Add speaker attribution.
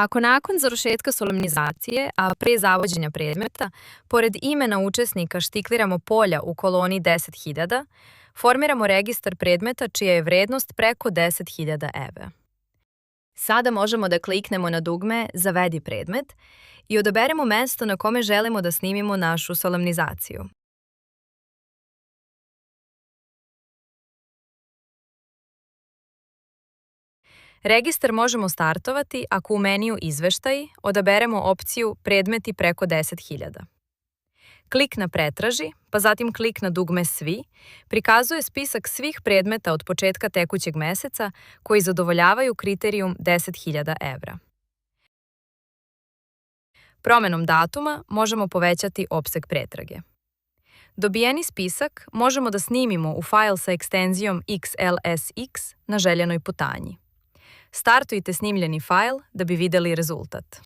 Speaker 1: Ako nakon završetka solemnizacije, a pre zavođenja predmeta, pored imena učesnika štikliramo polja u koloni 10.000, formiramo registar predmeta čija je vrednost preko 10.000 evra. Sada možemo da kliknemo na dugme Zavedi predmet i odaberemo mesto na kome želimo da snimimo našu solemnizaciju. Registar možemo startovati ako u meniju Izveštaji odaberemo opciju Predmeti preko 10.000. Klik na Pretraži, pa zatim klik na dugme Svi, prikazuje spisak svih predmeta od početka tekućeg meseca koji zadovoljavaju kriterijum 10.000 evra. Promenom datuma možemo povećati opseg pretrage. Dobijeni spisak možemo da snimimo u fajl sa ekstenzijom XLSX na željenoj putanji. Startujte snimljeni fajl da bi videli rezultat.